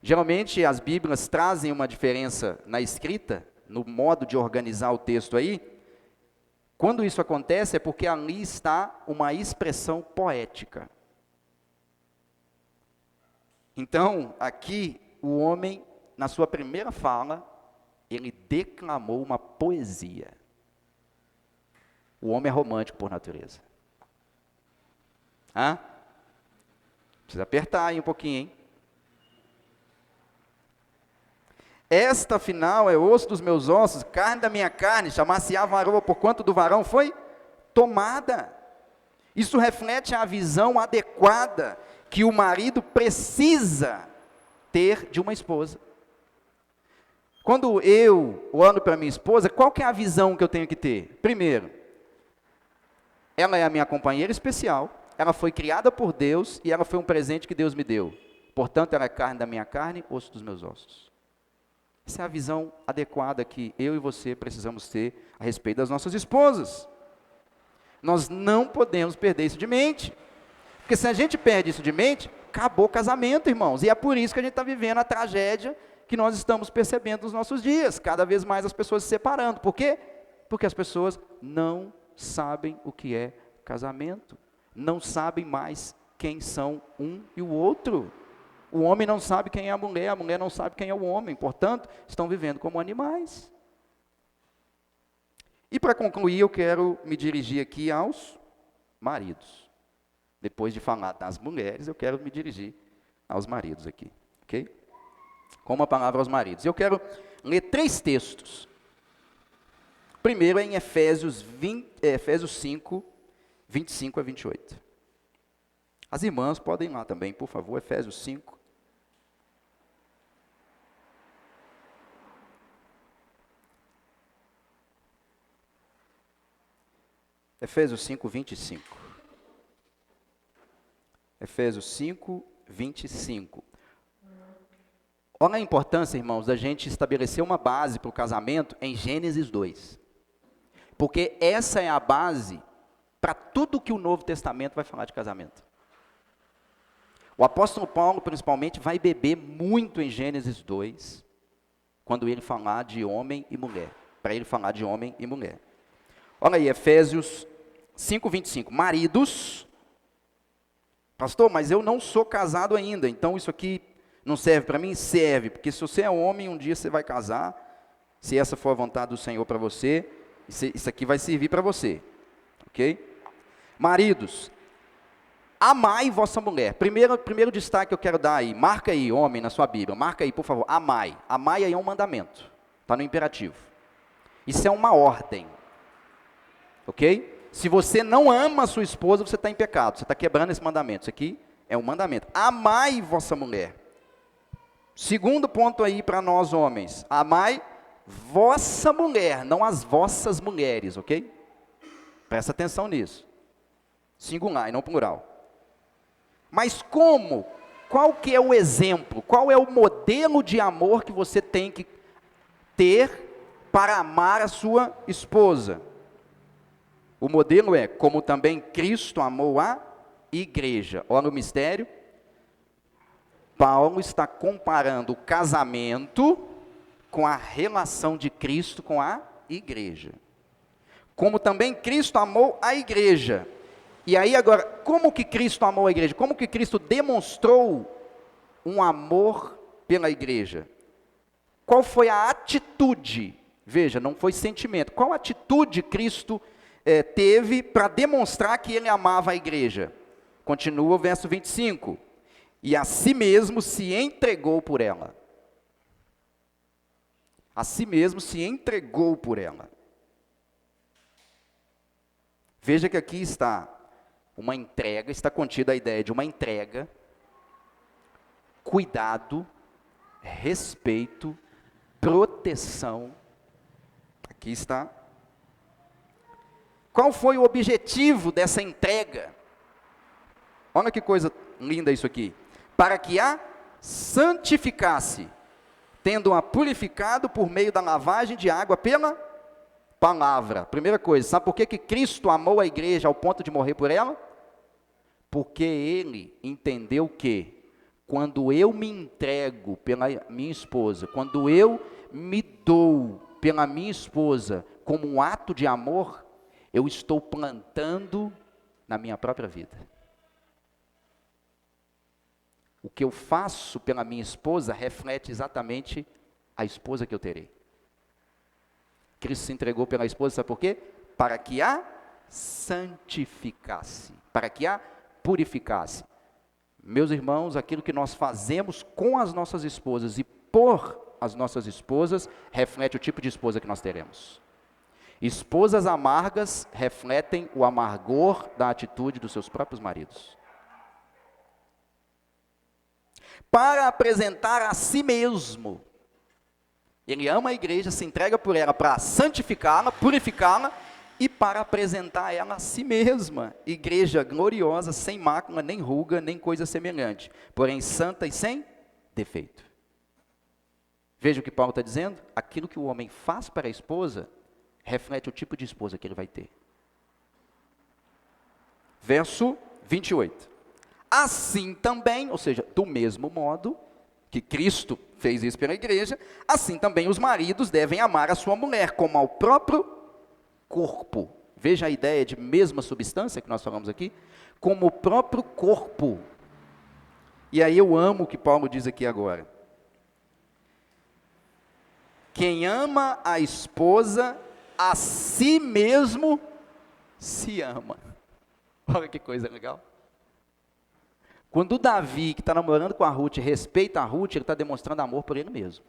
Geralmente as Bíblias trazem uma diferença na escrita, no modo de organizar o texto aí. Quando isso acontece é porque ali está uma expressão poética. Então, aqui, o homem, na sua primeira fala, ele declamou uma poesia. O homem é romântico por natureza. Precisa apertar aí um pouquinho, hein? Esta, afinal, é osso dos meus ossos, carne da minha carne, chamar-se-á varoa, porquanto do varão foi tomada. Isso reflete a visão adequada que o marido precisa ter de uma esposa. Quando eu olho para minha esposa, qual que é a visão que eu tenho que ter? Primeiro, ela é a minha companheira especial, ela foi criada por Deus e ela foi um presente que Deus me deu. Portanto, ela é carne da minha carne, osso dos meus ossos. Essa é a visão adequada que eu e você precisamos ter a respeito das nossas esposas. Nós não podemos perder isso de mente. Porque se a gente perde isso de mente, acabou o casamento, irmãos. E é por isso que a gente está vivendo a tragédia que nós estamos percebendo nos nossos dias. Cada vez mais as pessoas se separando. Por quê? Porque as pessoas não sabem o que é casamento. Não sabem mais quem são um e o outro. O homem não sabe quem é a mulher não sabe quem é o homem. Portanto, estão vivendo como animais. E para concluir, eu quero me dirigir aqui aos maridos. Depois de falar das mulheres, eu quero me dirigir aos maridos aqui, ok? Com uma palavra aos maridos. Eu quero ler 3 textos. Primeiro é em Efésios 5, 25 a 28. As irmãs podem ir lá também, por favor, Efésios 5. Efésios 5, 25. Efésios 5, 25. Olha a importância, irmãos, da gente estabelecer uma base para o casamento em Gênesis 2. Porque essa é a base para tudo que o Novo Testamento vai falar de casamento. O apóstolo Paulo, principalmente, vai beber muito em Gênesis 2, quando ele falar de homem e mulher. Para ele falar de homem e mulher. Olha aí, Efésios 5:25. Maridos, pastor, mas eu não sou casado ainda, então isso aqui não serve para mim? Serve, porque se você é homem, um dia você vai casar, se essa for a vontade do Senhor para você, isso aqui vai servir para você, ok? Maridos, amai vossa mulher. Primeiro destaque que eu quero dar aí, marca aí, homem, na sua Bíblia, marca aí, por favor, amai. Amai aí é um mandamento, está no imperativo. Isso é uma ordem, ok? Se você não ama a sua esposa, você está em pecado, você está quebrando esse mandamento. Isso aqui é um mandamento. Amai vossa mulher. Segundo ponto aí para nós homens, amai vossa mulher, não as vossas mulheres, ok? Presta atenção nisso. Singular e não plural. Mas como? Qual que é o exemplo? Qual é o modelo de amor que você tem que ter para amar a sua esposa? O modelo é como também Cristo amou a igreja. Olha o mistério. Paulo está comparando o casamento com a relação de Cristo com a igreja. Como também Cristo amou a igreja. E aí agora, como que Cristo amou a igreja? Como que Cristo demonstrou um amor pela igreja? Qual foi a atitude? Veja, não foi sentimento. Qual atitude Cristo teve para demonstrar que ele amava a igreja? Continua o verso 25. E a si mesmo se entregou por ela. A si mesmo se entregou por ela. Veja que aqui está uma entrega, está contida a ideia de uma entrega, cuidado, respeito, proteção. Aqui está. Qual foi o objetivo dessa entrega? Olha que coisa linda isso aqui. Para que a santificasse, tendo-a purificado por meio da lavagem de água pela palavra. Primeira coisa, sabe por que Cristo amou a igreja ao ponto de morrer por ela? Porque ele entendeu que quando eu me entrego pela minha esposa, quando eu me dou pela minha esposa como um ato de amor, eu estou plantando na minha própria vida. O que eu faço pela minha esposa reflete exatamente a esposa que eu terei. Cristo se entregou pela esposa, sabe por quê? Para que a santificasse, para que a purificasse. Meus irmãos, aquilo que nós fazemos com as nossas esposas e por as nossas esposas, reflete o tipo de esposa que nós teremos. Esposas amargas refletem o amargor da atitude dos seus próprios maridos. Para apresentar a si mesmo. Ele ama a igreja, se entrega por ela para santificá-la, purificá-la e para apresentar ela a si mesma. Igreja gloriosa, sem mácula, nem ruga, nem coisa semelhante, porém santa e sem defeito. Veja o que Paulo está dizendo. Aquilo que o homem faz para a esposa, reflete o tipo de esposa que ele vai ter. Verso 28. Assim também, ou seja, do mesmo modo que Cristo fez isso pela igreja, assim também os maridos devem amar a sua mulher como ao próprio corpo. Veja a ideia de mesma substância que nós falamos aqui, como o próprio corpo. E aí eu amo o que Paulo diz aqui agora. Quem ama a esposa, a si mesmo se ama. Olha que coisa legal. Quando o Davi, que está namorando com a Ruth, respeita a Ruth, ele está demonstrando amor por ele mesmo.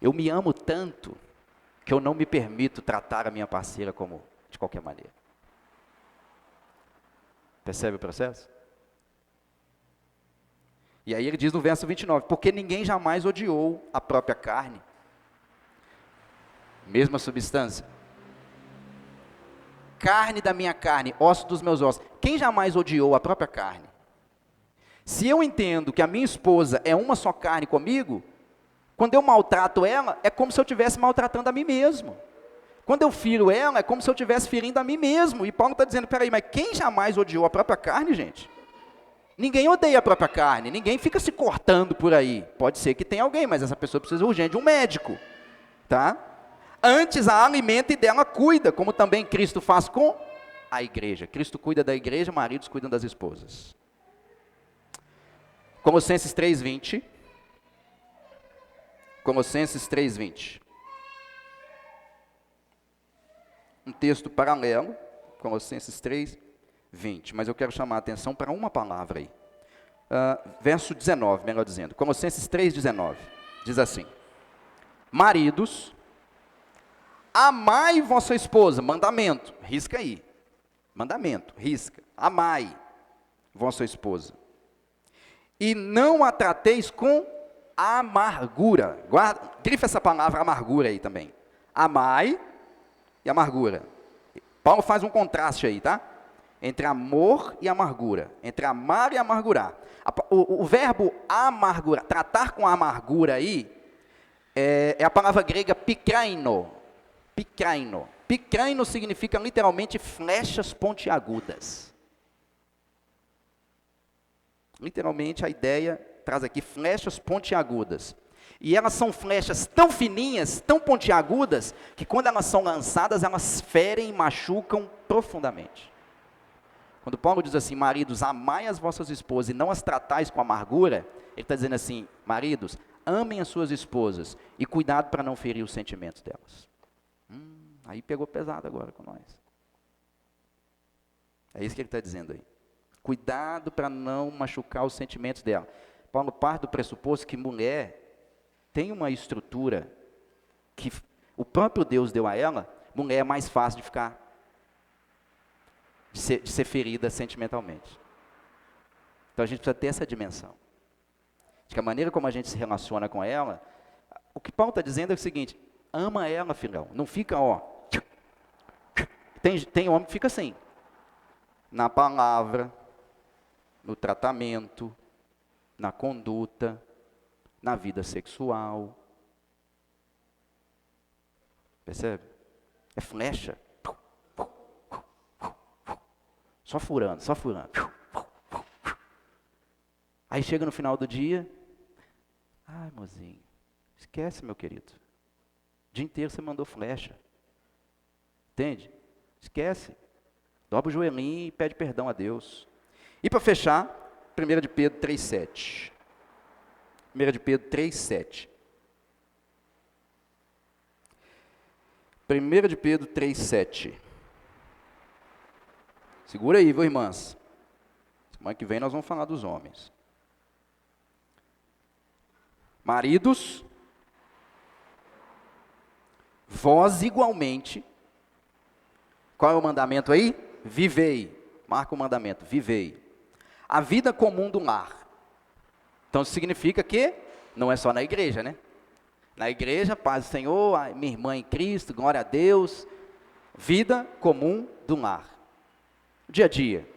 Eu me amo tanto, que eu não me permito tratar a minha parceira como de qualquer maneira. Percebe o processo? E aí ele diz no verso 29, porque ninguém jamais odiou a própria carne. Mesma substância. Carne da minha carne, osso dos meus ossos. Quem jamais odiou a própria carne? Se eu entendo que a minha esposa é uma só carne comigo, quando eu maltrato ela, é como se eu estivesse maltratando a mim mesmo. Quando eu firo ela, é como se eu estivesse ferindo a mim mesmo. E Paulo está dizendo, peraí, mas quem jamais odiou a própria carne, gente? Ninguém odeia a própria carne, ninguém fica se cortando por aí. Pode ser que tenha alguém, mas essa pessoa precisa urgente de um médico, tá? Antes a alimenta e dela cuida, como também Cristo faz com a igreja. Cristo cuida da igreja, maridos cuidam das esposas. Colossenses 3:20. Colossenses 3:20. Um texto paralelo, Colossenses 3:20. Mas eu quero chamar a atenção para uma palavra aí. Verso 19, melhor dizendo. Colossenses 3:19. Diz assim: maridos, amai vossa esposa. Mandamento, risca aí. Mandamento, risca. Amai vossa esposa. E não a trateis com amargura. Guarda, grifa essa palavra amargura aí também. Amai e amargura. Paulo faz um contraste aí, tá? Entre amor e amargura. Entre amar e amargurar. O verbo amargura, tratar com amargura aí, é a palavra grega pikraino. Pikraino. Pikraino significa literalmente flechas pontiagudas. Literalmente a ideia traz aqui flechas pontiagudas. E elas são flechas tão fininhas, tão pontiagudas, que quando elas são lançadas, elas ferem e machucam profundamente. Quando Paulo diz assim, maridos, amai as vossas esposas e não as tratais com amargura, ele está dizendo assim, maridos, amem as suas esposas e cuidado para não ferir os sentimentos delas. Aí pegou pesado agora com nós. É isso que ele está dizendo aí. Cuidado para não machucar os sentimentos dela. Paulo parte do pressuposto que mulher tem uma estrutura que o próprio Deus deu a ela, mulher é mais fácil de ficar, de ser ferida sentimentalmente. Então a gente precisa ter essa dimensão. De que a maneira como a gente se relaciona com ela, o que Paulo está dizendo é o seguinte, ama ela, filhão. Não fica, tem homem que fica assim, na palavra, no tratamento, na conduta, na vida sexual. Percebe? É flecha. Só furando, só furando. Aí chega no final do dia, ai, mozinho, esquece, meu querido. O dia inteiro você mandou flecha. Entende? Esquece. Dobra o joelhinho e pede perdão a Deus. E para fechar, 1 de Pedro 3:7. 1 de Pedro 3:7. 1 de Pedro 3:7. Segura aí, viu, irmãs? Semana que vem nós vamos falar dos homens. Maridos, vós igualmente. Qual é o mandamento aí? Vivei. Marca o mandamento, vivei. A vida comum do lar. Então isso significa que não é só na igreja, né? Na igreja, paz do Senhor, minha irmã em Cristo, glória a Deus. Vida comum do lar. Dia a dia.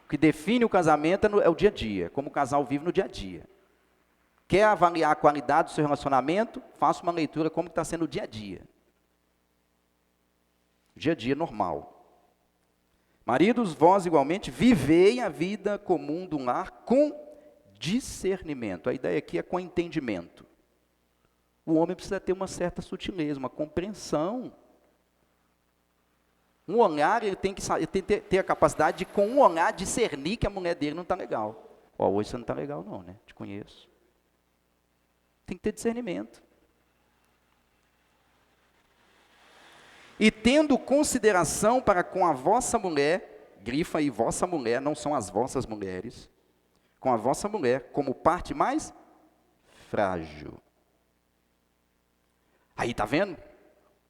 O que define o casamento é o dia a dia, como o casal vive no dia a dia. Quer avaliar a qualidade do seu relacionamento? Faça uma leitura como está sendo o dia a dia. Dia a dia normal. Maridos, vós igualmente, vivei a vida comum do lar com discernimento. A ideia aqui é com entendimento. O homem precisa ter uma certa sutileza, uma compreensão. Um olhar, ele tem que ter a capacidade de, com um olhar, discernir que a mulher dele não está legal. Hoje você não está legal não, né? Te conheço. Tem que ter discernimento. E tendo consideração para com a vossa mulher, grifa aí, vossa mulher, não são as vossas mulheres, com a vossa mulher como parte mais frágil. Aí, tá vendo?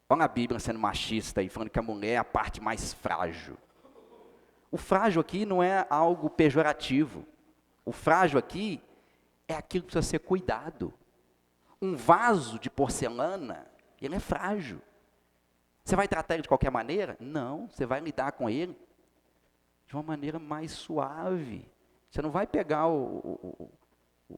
Olha a Bíblia sendo machista aí, falando que a mulher é a parte mais frágil. O frágil aqui não é algo pejorativo. O frágil aqui é aquilo que precisa ser cuidado. Um vaso de porcelana, ele é frágil. Você vai tratar ele de qualquer maneira? Não, você vai lidar com ele de uma maneira mais suave. Você não vai pegar um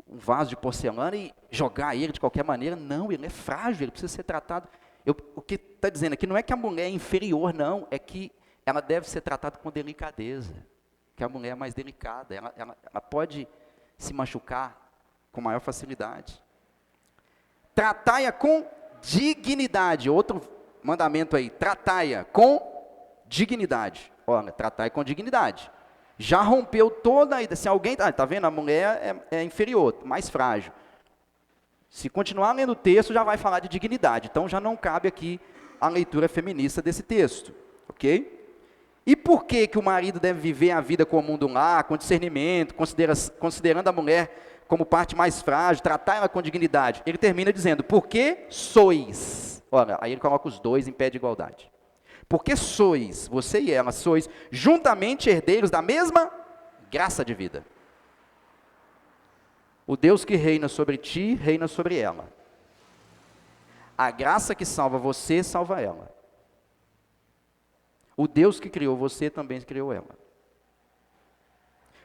vaso de porcelana e jogar ele de qualquer maneira. Não, ele é frágil, ele precisa ser tratado O que está dizendo aqui não é que a mulher é inferior, não, é que ela deve ser tratada com delicadeza, que a mulher é mais delicada, ela pode se machucar com maior facilidade. Tratai-a com dignidade, outro mandamento aí, tratai-a com dignidade. Olha, tratai com dignidade. Já rompeu toda a ideia, se alguém, está vendo, a mulher é inferior, mais frágil. Se continuar lendo o texto, já vai falar de dignidade, então já não cabe aqui a leitura feminista desse texto, ok? E por que que o marido deve viver a vida comum do lar, com discernimento, considerando a mulher como parte mais frágil, tratar ela com dignidade? Ele termina dizendo, porque sois. Olha, aí ele coloca os dois em pé de igualdade. Porque sois, você e ela, sois juntamente herdeiros da mesma graça de vida. O Deus que reina sobre ti, reina sobre ela. A graça que salva você, salva ela. O Deus que criou você, também criou ela.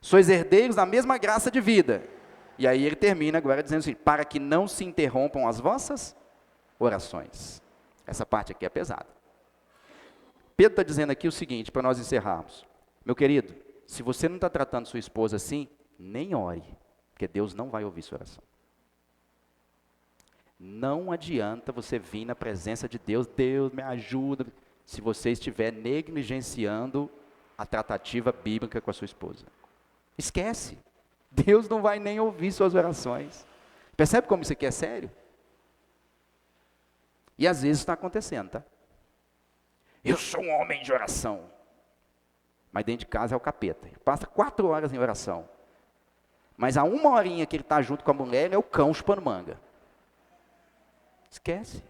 Sois herdeiros da mesma graça de vida. E aí ele termina agora dizendo assim, para que não se interrompam as vossas orações. Essa parte aqui é pesada. Pedro está dizendo aqui o seguinte, para nós encerrarmos. Meu querido, se você não está tratando sua esposa assim, nem ore, porque Deus não vai ouvir sua oração. Não adianta você vir na presença de Deus, Deus me ajuda, se você estiver negligenciando a tratativa bíblica com a sua esposa. Esquece. Deus não vai nem ouvir suas orações. Percebe como isso aqui é sério? E às vezes está acontecendo, tá? Eu sou um homem de oração. Mas dentro de casa é o capeta. Ele passa 4 horas em oração. Mas a 1 horinha que ele está junto com a mulher, é o cão chupando manga. Esquece.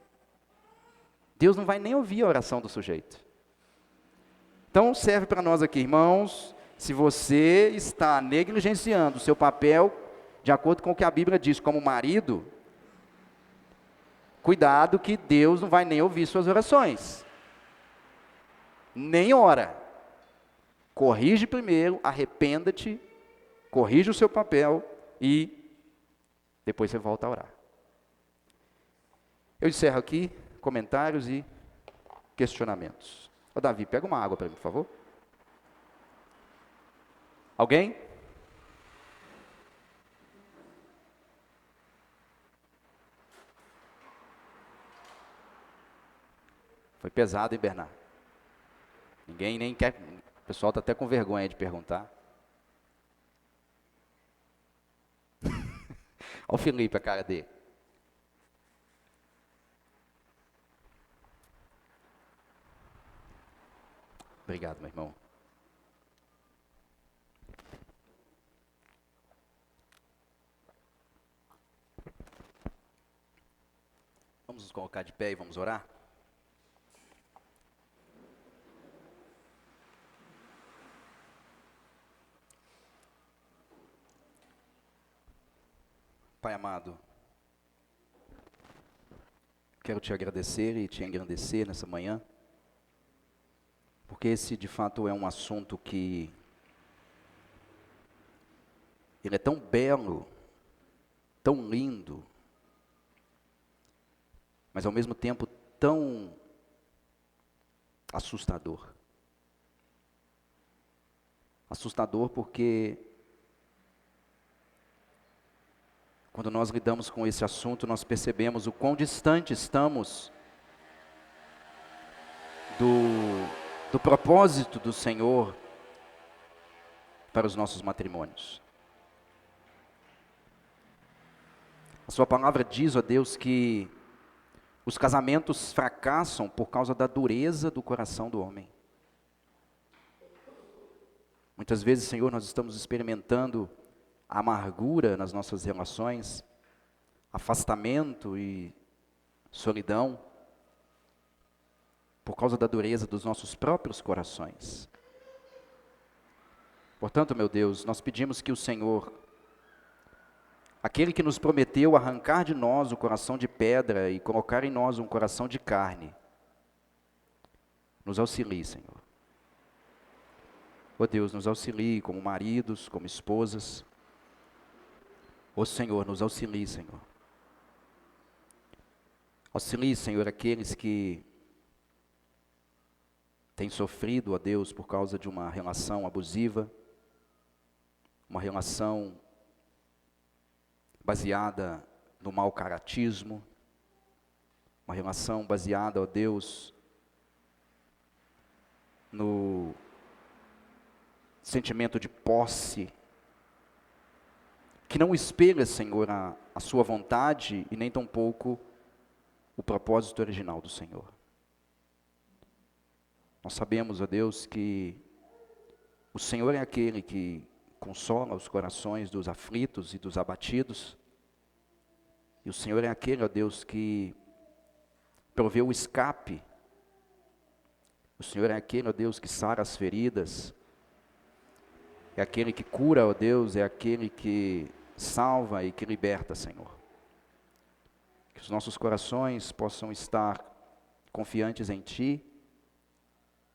Deus não vai nem ouvir a oração do sujeito. Então serve para nós aqui, irmãos, se você está negligenciando o seu papel, de acordo com o que a Bíblia diz, como marido, cuidado que Deus não vai nem ouvir suas orações. Nem ora. Corrige primeiro, arrependa-te, corrige o seu papel e depois você volta a orar. Eu encerro aqui comentários e questionamentos. Ô Davi, pega uma água para mim, por favor. Alguém? Foi pesado, hein, Bernardo? Ninguém nem quer. O pessoal está até com vergonha de perguntar. Olha o Felipe, a cara dele. Obrigado, meu irmão. Vamos nos colocar de pé e vamos orar? Pai amado, quero te agradecer e te engrandecer nessa manhã, porque esse de fato é um assunto que ele é tão belo, tão lindo, mas ao mesmo tempo tão assustador. Assustador porque quando nós lidamos com esse assunto, nós percebemos o quão distante estamos do propósito do Senhor para os nossos matrimônios. A sua palavra diz, ó Deus, que os casamentos fracassam por causa da dureza do coração do homem. Muitas vezes, Senhor, nós estamos experimentando a amargura nas nossas relações, afastamento e solidão, por causa da dureza dos nossos próprios corações. Portanto, meu Deus, nós pedimos que o Senhor, aquele que nos prometeu arrancar de nós o coração de pedra e colocar em nós um coração de carne, nos auxilie, Senhor. Ó Deus, nos auxilie como maridos, como esposas. Ó Senhor, nos auxilie, Senhor. Auxilie, Senhor, aqueles que têm sofrido, ó Deus, por causa de uma relação abusiva, uma relação baseada no mau caratismo, uma relação baseada, ó Deus, no sentimento de posse, que não espelha, Senhor, a sua vontade e nem tampouco o propósito original do Senhor. Nós sabemos, ó Deus, que o Senhor é aquele que consola os corações dos aflitos e dos abatidos, e o Senhor é aquele, ó Deus, que provê o escape. O Senhor é aquele, ó Deus, que sara as feridas, é aquele que cura, ó Deus, é aquele que salva e que liberta, Senhor. Que os nossos corações possam estar confiantes em Ti,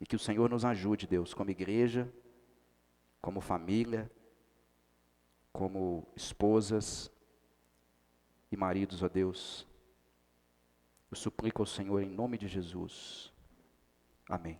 e que o Senhor nos ajude, Deus, como igreja, como família, como esposas e maridos, ó Deus. Eu suplico ao Senhor em nome de Jesus. Amém.